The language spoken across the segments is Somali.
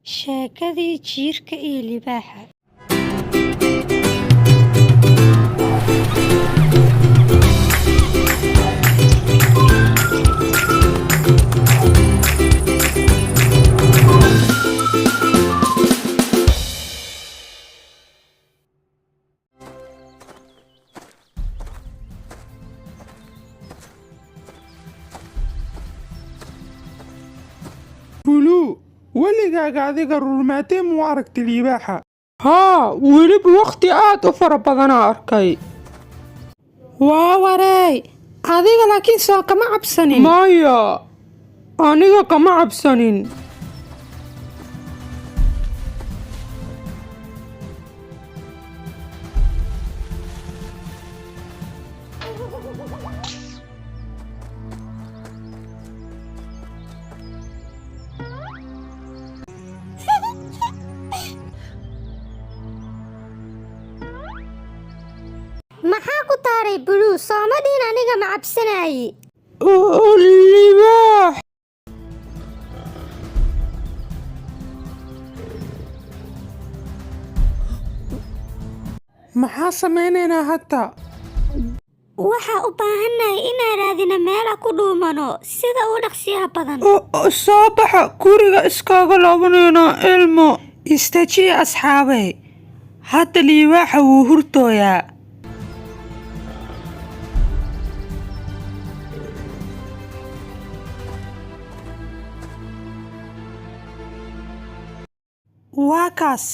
Sheekadii jiirka iyo libaaxa. Bulu, weligaaga adiga rurmaatee muu aragtay libaaxa? Haa, weliba waqti aad u fara badanaa arkay. Waa wareey, adiga laakiin soo kama cabsanin. Maya, aniga kama cabsanin. Maxaa ku taaray Bulu? Soomadin aniga ma cabsanaayi. Libaax! Maxaa sameynaynaa hadda? Waxaa u baahannahay inaan raadino meela ku dhuumano sida u dhaqsiyaha badan. Soo baxa guriga iskaaga laabanaynaa ilmo. Istajiya asxaabey, hadda libaaxa wuu hurtooyaa. Waa kaas.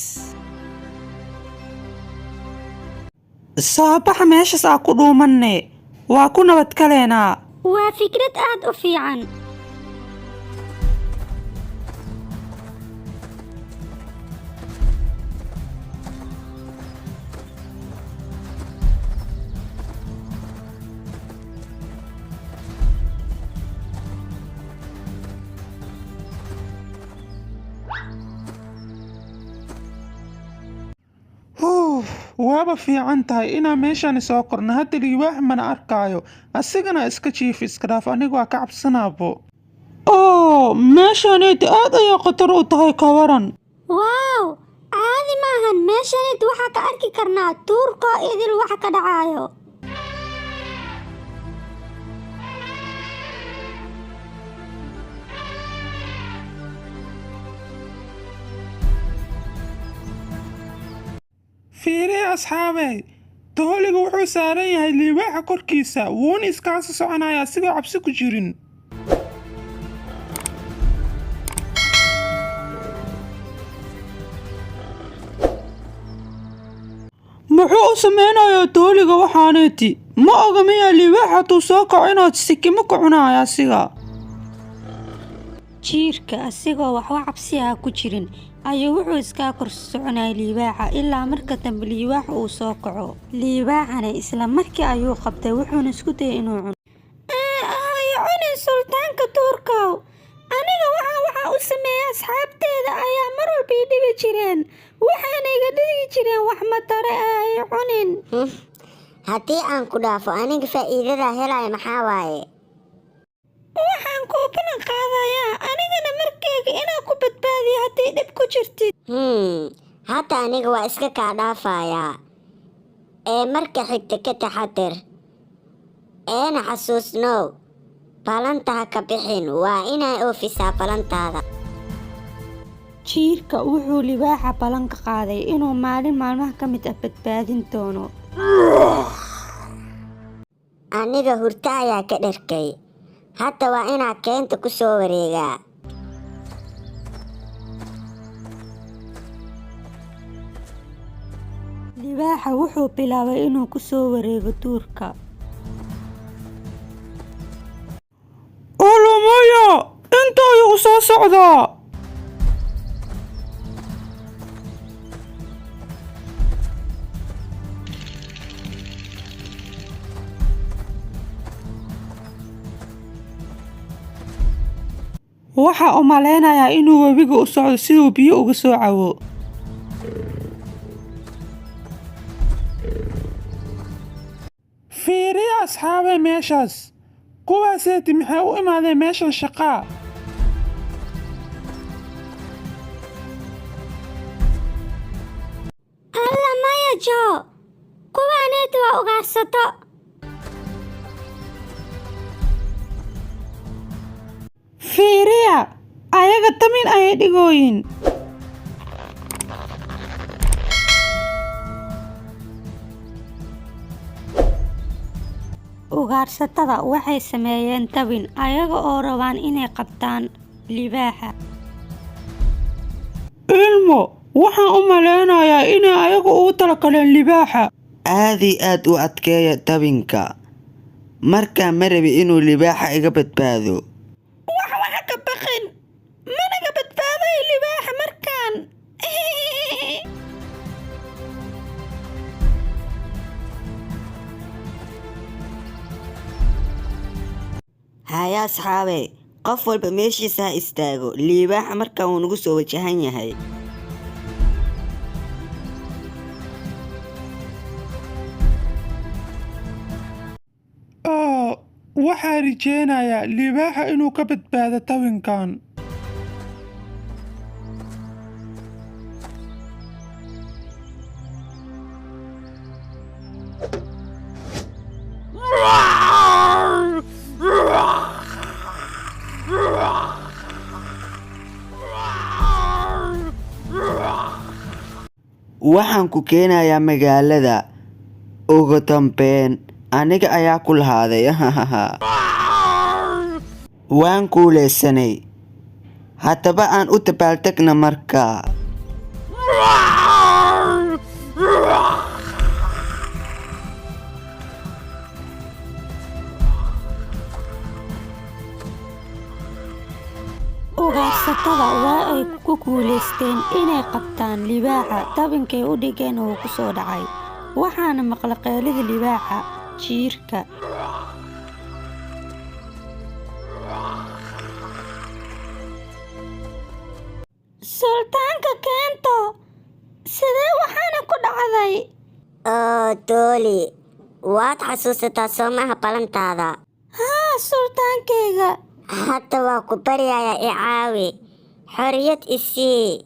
Soo baxa meeshaas aan ku dhuumanne, waa ku nabadgaleynaa. Waa fikrad aad u fiican. Waaba fiican tahay inaan meeshaan soo korno. Hadda libaax mana arkaayo, asigana iska jiif iska dhaaf, aniga waa ka cabsanaabo. Meeshaanid aad ayay khatar u tahay ka waran. Waaw, caadi maahan. Meeshanid waxaa ka arki karnaa tuurka idil waxa ka dhacaayo. Fiiri asxaabey, tooliga wuxuu saaran yahay libaaxa korkiisa, wuuna iskaasa soconaya asigoo cabsi ku jirin. Muxuu u sameynayaa tooliga waxaaneeti? Ma oga miyaa libaaxa hadduu soo kaco inaad sikimo ku cunaya asiga? Jiirka asigoo waxba cabsi ah ku jirin ayuu wuxuu iskaa kor soconayay libaaxa ilaa marka dambe libaaxa uu soo kaco. Libaaxana isla markii ayuu qabtay wuxuuna isku dayay inuu cuno. Cunin sultaanka tuurkow. Aniga waxaa u sameeyay asxaabteeda ayaa mar walba i dhibi jireen. Waxaana iga dhigi jireen wax matare ay cunin. Haddii aan ku dhaafo aniga faa'iidada helaya maxaa waaye? Waxaan kuu balan qaadayaa anigana markayga inaan ku badbaadiyo haddii dhib ku jirtid. Hadda aniga waa iska kaa dhaafayaa. Marka xigta ka taxadir. Eena xasuusnow, balanta ha ka bixin, waa inay oofisaa balantaada. Jiirka wuxuu libaaxa balan ka qaaday inuu maalin maalmaha ka mid ah badbaadin doono. Aniga hurdo ayaa ka dharkay. Hadda waa inaa keenta ku soo wareegaa. Libaaxa wuxuu bilaabay inuu ku soo wareego tuurka. Olomaya, inta ayuu soo socdaa. Waxaa u maleynayaa inuu webiga u socdo siduu biyo uga soo cawo. Fiiriya asxaabey meeshaas. Kuwaaseeti maxay u imaadeen meeshan shaqaa? joo kuwaaneed waa ugaarsato. fiiriya ayaga tamin ayay dhigooyin. ugaarsatada waxay sameeyeen tabin ayaga oo rabaan inay qabtaan libaaxa. ilmo waxaan u maleynayaa inay ayaga ugu talagaleen libaaxa. aad iyo aad u adkeeya tabinka markaa ma rabi inuu libaaxa iga badbaado. waxa ka baqin managa badbaaday libaaxa markaan. haya asxaabe qof walba meeshiisa ha istaago libaaxa markaa uu nagu soo wajahan yahay. waxaa rajeynayaa libaaxa inuu ka badbaado tabinkan. waxaan ku keenayaa magaalada ugu dambeyn aniga ayaa ku lahaaday. waan guuleysanay haddaba aan u dabaaldegna markaa. ugaarsatada waa ay ku guuleysteen inay qabtaan libaaxa tabinkay u dhigeen oo ku soo dhacay. waxaana maqla qeylida libaaxa jiirka. sultaanka keento sidee waxaana ku dhacday? oo dooli waad xasuusataa soo maaha balantaada. haa sultaankayga. hadda waa ku baryayaa i caawi xorriyad isii.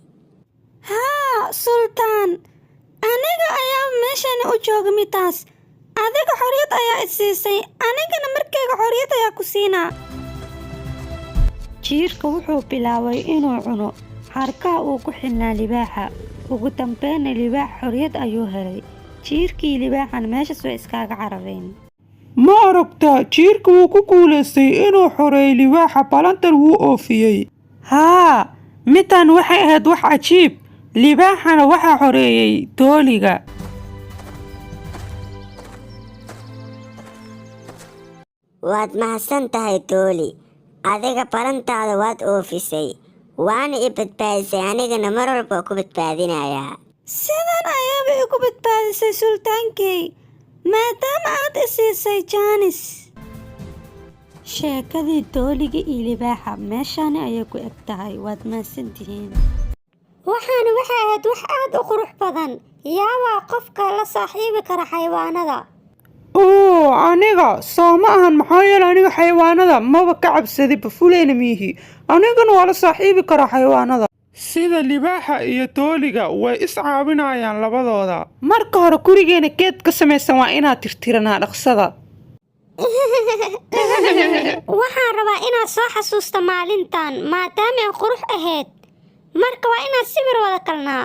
haa sultaan aniga ayaa meeshani u jooga midaas. adiga xorriyad ayaa i siisay anigana markayga xorriyad ayaa ku siinaa. jiirka wuxuu bilaabay inuu cuno harkaha uu ku xidhnaa libaaxa. ugu dambeynna libaax xorriyad ayuu helay. jiirkii libaaxan meeshaas way iskaaga carareen. ma aragtaa jiirka wuu ku guuleystay inuu xoreeyo libaaxa balantan wuu oofiyey. haa midaan waxay ahayd wax cajiib. libaaxana waxaa xoreeyey dooliga. waad mahadsan tahay dooli adiga balantaada waad oofisay waana i badbaadisay anigana mar walba ku badbaadinayaa. sidan ayaaba igu badbaadisay sultaankay maadaama aad i siisay jaanis. sheekadii dooliga iyo libaaxa meeshaani ayay ku eg tahay. waad mahadsantihiin. waxaana waxay ahayd wax aad u qurux badan. yaabaa qofka la saaxiibi kara xayawaanada. aniga soo ma ahan maxaa yeele aniga xayawaanada maba ka cabsaday bafuleyna miihi. anigana waa la saaxiibi karaa xayawaanada. sida libaaxa iyo dooliga way iscaawinayaan labadooda. marka hore gurigeena geed ka samaysan waa inaad tirtiranaa dhaqsada. waxaan rabaa inaad soo xasuusta maalintan maadaama ay qurux ahayd. marka waa inaad sawir wada kalnaa.